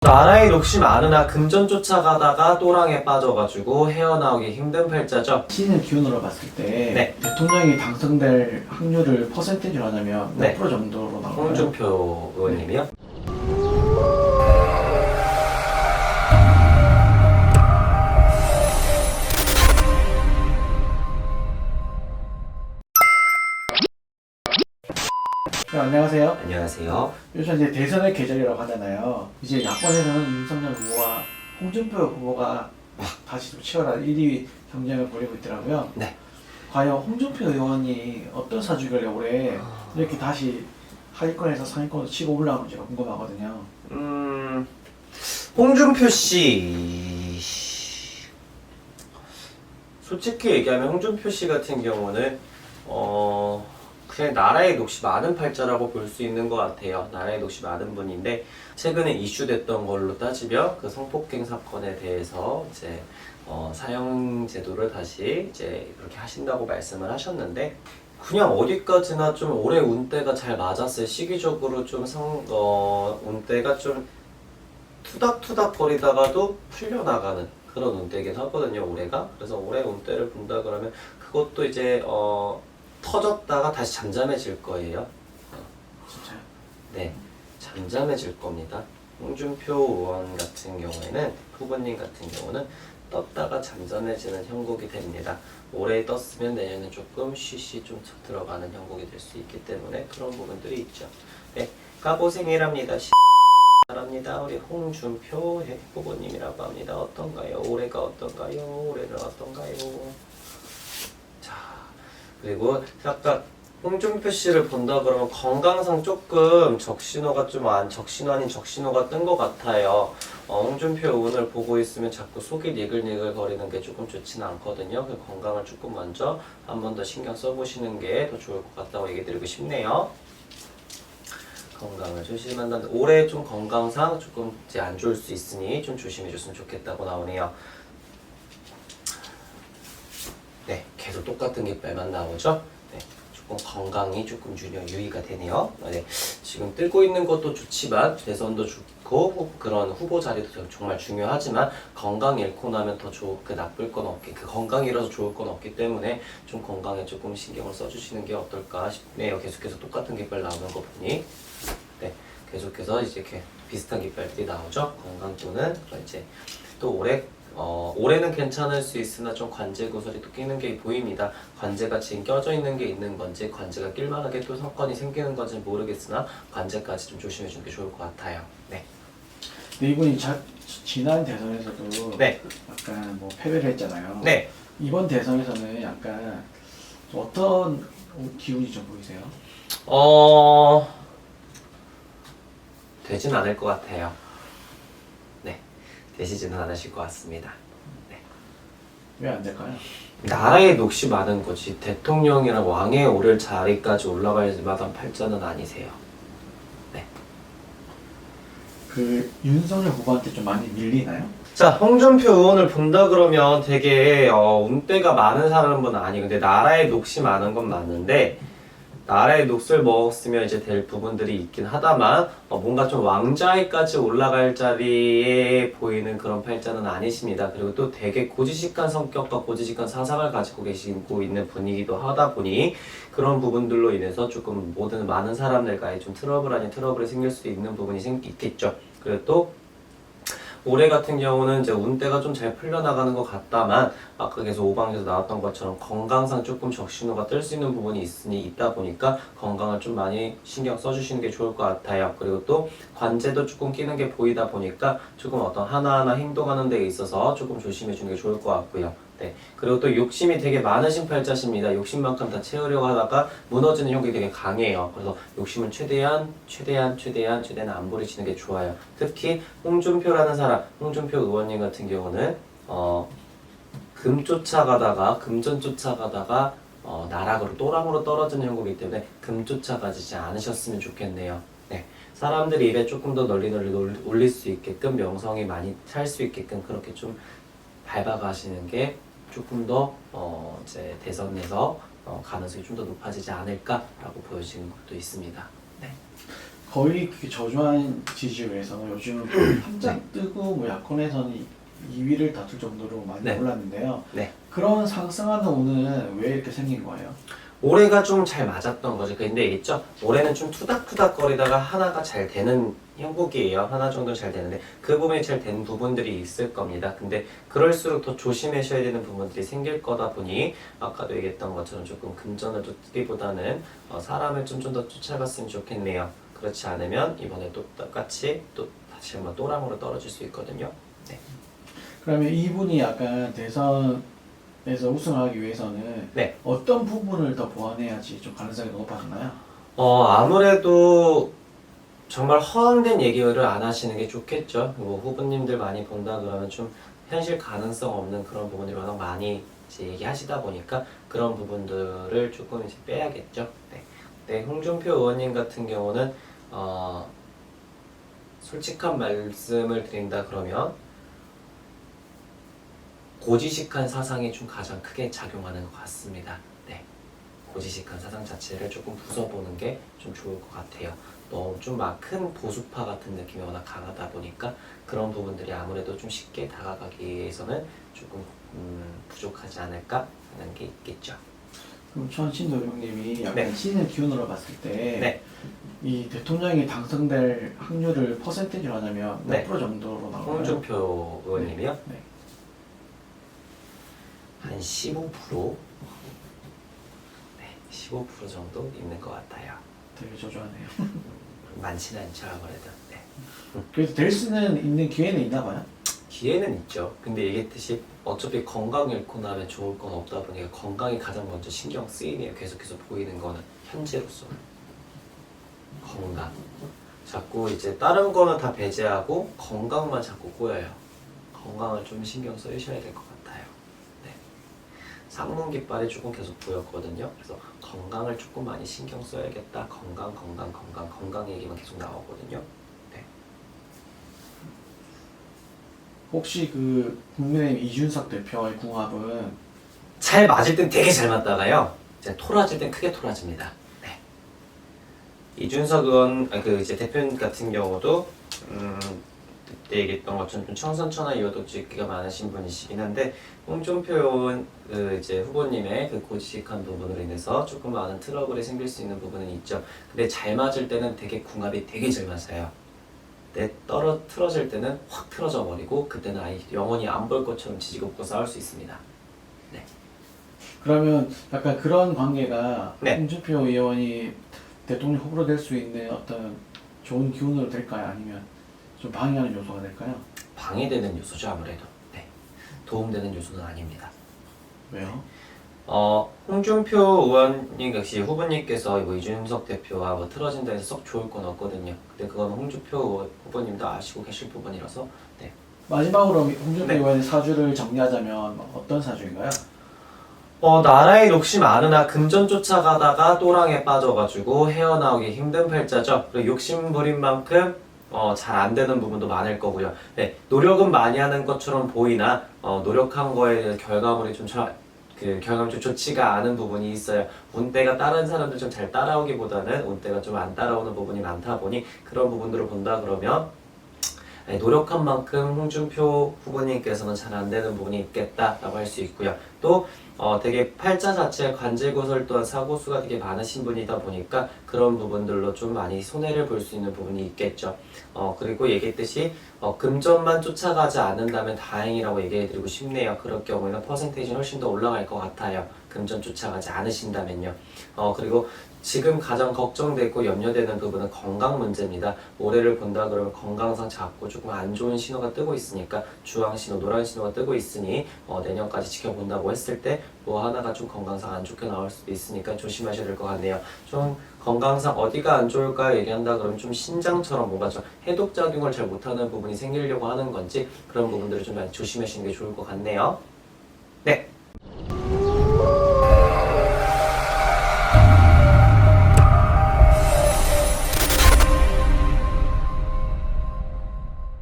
나라에 욕심 많으나 금전 쫓아가다가 또랑에 빠져가지고 헤어나오기 힘든 팔자죠. 시즌 기준으로 봤을 때 네. 대통령이 당선될 확률을 퍼센테이지로 하자면 몇 네. 프로 정도로 나올까요? 홍준표 의원님이요? 네, 안녕하세요. 안녕하세요. 요즘 이제 대선의 계절이라고 하잖아요. 이제 야권에서는 윤석열 후보와 홍준표 후보가 막 다시 좀 치열한 1위 경쟁을 벌이고 있더라고요. 네. 과연 홍준표 의원이 어떤 사주길래 올해 이렇게 다시 하위권에서 상위권으로 치고 올라오는지가 궁금하거든요. 홍준표 씨. 솔직히 얘기하면 홍준표 씨 같은 경우는 그냥 나라에 녹시 많은 팔자라고 볼 수 있는 것 같아요. 나라에 녹시 많은 분인데 최근에 이슈됐던 걸로 따지면 그 성폭행 사건에 대해서 이제 사형 제도를 다시 이제 그렇게 하신다고 말씀을 하셨는데 그냥 어디까지나 좀 올해 운대가 잘 맞았어요. 시기적으로 좀 운대가 좀 투닥투닥 거리다가도 풀려나가는 그런 운대이긴 하거든요, 올해가. 그래서 올해 운대를 본다 그러면 그것도 이제 터졌다가 다시 잠잠해질 거예요. 진짜요? 네, 잠잠해질 겁니다. 홍준표 의원 같은 경우에는, 후보님 같은 경우는 떴다가 잠잠해지는 형국이 됩니다. 올해 떴으면 내년에 조금 쉬쉬 좀 들어가는 형국이 될 수 있기 때문에 그런 부분들이 있죠. 네, 까고생이랍니다. 합니다. 우리 홍준표 후보님이라고 합니다. 어떤가요? 올해가 어떤가요? 올해는 어떤가요? 자, 그리고 아까 홍준표 씨를 본다 그러면 건강상 조금 적신호가 적신호 아닌 적신호가 뜬 것 같아요. 홍준표 의원을 보고 있으면 자꾸 속이 니글니글 거리는 게 조금 좋지는 않거든요. 그 건강을 조금 먼저 한 번 더 신경 써보시는 게 더 좋을 것 같다고 얘기 드리고 싶네요. 건강을 조심한다는데 올해 좀 건강상 조금 이제 안 좋을 수 있으니 좀 조심해 줬으면 좋겠다고 나오네요. 네, 계속 똑같은 깃발만 나오죠. 네, 조금 건강이 조금 유의가 되네요. 네, 지금 뜨고 있는 것도 좋지만 대선도 좋고 그런 후보 자리도 정말 중요하지만 건강 잃고 나면 더 나쁠 건 없기, 그 건강이라서 좋을 건 없기 때문에 좀 건강에 조금 신경을 써주시는 게 어떨까 싶네요. 계속해서 똑같은 깃발 나오는 거 보니. 네, 계속해서 이제 이렇게 비슷한 깃발들이 나오죠. 건강 또는 이제 또 올해는 괜찮을 수 있으나 좀 관제 구설이 또 끼는 게 보입니다. 관제가 지금 껴져 있는 게 있는 건지 관제가 낄만하게 또 사건이 생기는 건지 모르겠으나 관제까지 좀 조심해 주는 게 좋을 것 같아요. 네. 근데 이분이 지난 대선에서도 네. 약간 뭐 패배를 했잖아요. 네. 이번 대선에서는 약간 좀 어떤 기운이 좀 보이세요? 되진 않을 것 같아요. 네, 되시지는 않으실 것 같습니다. 네. 왜 안 될까요? 나라에 녹시 많은 거지 대통령이랑 왕에 오를 자리까지 올라갈 만한 팔자는 아니세요. 네. 그 윤석열 후보한테 좀 많이 밀리나요? 자, 홍준표 의원을 본다 그러면 되게 운대가 많은 사람은 아니. 근데 나라에 녹시 많은 건 맞는데 나라의 녹슬 먹었으면 이제 될 부분들이 있긴 하다만 뭔가 좀 왕좌위까지 올라갈 자리에 보이는 그런 팔자는 아니십니다. 그리고 또 되게 고지식한 성격과 고지식한 사상을 가지고 계시고 있는 분이기도 하다 보니 그런 부분들로 인해서 조금 많은 사람들과의 좀 트러블 아닌 트러블이 생길 수 있는 부분이 있겠죠. 그리고 또 올해 같은 경우는 이제 운대가 좀 잘 풀려나가는 것 같다만 아까 계속 오방에서 나왔던 것처럼 건강상 조금 적신호가 뜰 수 있는 부분이 있다 보니까 건강을 좀 많이 신경 써주시는 게 좋을 것 같아요. 그리고 또 관제도 조금 끼는 게 보이다 보니까 조금 어떤 하나하나 행동하는 데 있어서 조금 조심해 주는 게 좋을 것 같고요. 네. 그리고 또 욕심이 되게 많으신 팔자십니다. 욕심만큼 다 채우려고 하다가 무너지는 형국이 되게 강해요. 그래서 욕심은 최대한 안 부리시는 게 좋아요. 특히 홍준표라는 사람, 홍준표 의원님 같은 경우는 금전 쫓아가다가 나락으로 또랑으로 떨어지는 형국이기 때문에 금 쫓아가지 않으셨으면 좋겠네요. 네. 사람들이 입에 조금 더 널리 올릴 수 있게끔 명성이 많이 살 수 있게끔 그렇게 좀 밟아가시는 게 조금 더 이제 대선에서 가능성이 좀 더 높아지지 않을까라고 보여지는 것도 있습니다. 네. 거의 그 저조한 지지율에서는 요즘 한장 뜨고 뭐 야권에서는 2위를 다툴 정도로 많이 네. 올랐는데요. 네. 그런 상승하는 오는 왜 이렇게 생긴 거예요? 올해가 좀 잘 맞았던 거죠. 근데 있죠. 올해는 좀 투닥투닥 거리다가 하나가 잘 되는 형국이에요. 하나 정도 잘 되는데 그 부분이 잘 된 부분들이 있을 겁니다. 근데 그럴수록 더 조심하셔야 되는 부분들이 생길 거다 보니 아까도 얘기했던 것처럼 조금 금전을 쫓기보다는 사람을 좀 더 쫓아갔으면 좋겠네요. 그렇지 않으면 이번에 또 똑같이 또 다시 한번 또랑으로 떨어질 수 있거든요. 네. 그러면 이분이 약간 대선에서 우승하기 위해서는 네. 어떤 부분을 더 보완해야지 좀 가능성이 높아지나요? 아무래도 정말 허황된 얘기를 안 하시는 게 좋겠죠. 뭐 후보님들 많이 본다 그러면 좀 현실 가능성 없는 그런 부분들이 워낙 많이 이제 얘기하시다 보니까 그런 부분들을 조금 이제 빼야겠죠. 네. 네, 홍준표 의원님 같은 경우는 솔직한 말씀을 드린다 그러면 고지식한 사상이 좀 가장 크게 작용하는 것 같습니다. 네. 고지식한 사상 자체를 조금 부숴보는 게 좀 좋을 것 같아요. 너무 좀 막 큰 보수파 같은 느낌이 워낙 강하다 보니까 그런 부분들이 아무래도 좀 쉽게 다가가기 위해서는 조금 부족하지 않을까 하는 게 있겠죠. 그럼 천신도 형님이 약간 네. 신의 기운으로 봤을 때 이 네. 대통령이 당선될 확률을 퍼센테이지로 하자면 몇 네. 프로 정도로 나올까요? 홍준표 의원님이요? 네. 한 15%? 네, 15% 정도 있는 것 같아요. 되게 저조하네요. 많지는 않죠, 아무래도. 네. 그래도 될 수는 있는 기회는 있나 봐요? 기회는 있죠. 근데 얘기했듯이 어차피 건강 잃고 나면 좋을 건 없다 보니까 건강이 가장 먼저 신경 쓰이네요. 계속해서 보이는 거는 현재로서 건강. 자꾸 이제 다른 거는 다 배제하고 건강만 자꾸 꼬여요. 건강을 좀 신경 쓰셔야 될 것 같아요. 네. 상문 깃발이 조금 계속 보였거든요. 그래서 건강을 조금 많이 신경 써야겠다. 건강 얘기만 계속 나오거든요. 네. 혹시 그 국민의힘 이준석 대표와의 궁합은 잘 맞을 땐 되게 잘 맞다가요. 이제 토라질 땐 크게 토라집니다. 네. 이준석 의원, 그 이제 대표 같은 경우도 그때 얘기했던 것처럼 좀 청선천하 이어독지기가 많으신 분이시긴 한데 홍준표 의원 그 이제 후보님의 그 고지식한 부분으로 인해서 조금 많은 트러블이 생길 수 있는 부분은 있죠. 근데 잘 맞을 때는 되게 궁합이 되게 잘 맞아요. 틀어질 때는 확 틀어져 버리고 그때는 아예 영원히 안 볼 것처럼 지지고 싸울 수 있습니다. 네. 그러면 약간 그런 관계가 네. 홍준표 의원이 대통령 후보로 될 수 있는 어떤 좋은 기운으로 될까요? 아니면 좀 방해하는 요소가 될까요? 방해되는 요소죠 아무래도. 네. 도움되는 요소는 아닙니다. 왜요? 홍준표 의원님 역시 후보님께서 뭐 이준석 대표와 뭐 틀어진다 해서 썩 좋을 건 없거든요. 근데 그건 홍준표 후보님도 아시고 계실 부분이라서 네. 마지막으로 홍준표 네. 의원의 사주를 정리하자면 어떤 사주인가요? 나라에 욕심 많으나 금전 쫓아가다가 또랑에 빠져가지고 헤어나오기 힘든 팔자죠. 그리고 욕심 부린 만큼 잘 안 되는 부분도 많을 거고요. 네, 노력은 많이 하는 것처럼 보이나 노력한 거에 결과물이 결과물이 좀 좋지가 않은 부분이 있어요. 운때가 다른 사람들 좀 잘 따라오기보다는 운때가 좀 안 따라오는 부분이 많다 보니 그런 부분들을 본다 그러면 노력한 만큼 홍준표 후보님께서는 잘 안 되는 부분이 있겠다라고 할 수 있고요. 또 되게 팔자 자체에 관제구설 또한 사고수가 되게 많으신 분이다 보니까 그런 부분들로 좀 많이 손해를 볼 수 있는 부분이 있겠죠. 그리고 얘기했듯이 금전만 쫓아가지 않는다면 다행이라고 얘기해드리고 싶네요. 그럴 경우에는 퍼센테이지는 훨씬 더 올라갈 것 같아요. 금전 쫓아가지 않으신다면요. 그리고 지금 가장 걱정되고 염려되는 부분은 건강 문제입니다. 올해를 본다 그러면 건강상 자꾸 조금 안 좋은 신호가 뜨고 있으니까 주황 신호, 노란 신호가 뜨고 있으니 내년까지 지켜본다고 했을 때 뭐 하나가 좀 건강상 안 좋게 나올 수도 있으니까 조심하셔야 될 것 같네요. 좀 건강상 어디가 안 좋을까 얘기한다 그러면 좀 신장처럼 뭔가 좀 해독작용을 잘 못하는 부분이 생기려고 하는 건지 그런 부분들을 좀 많이 조심하시는 게 좋을 것 같네요.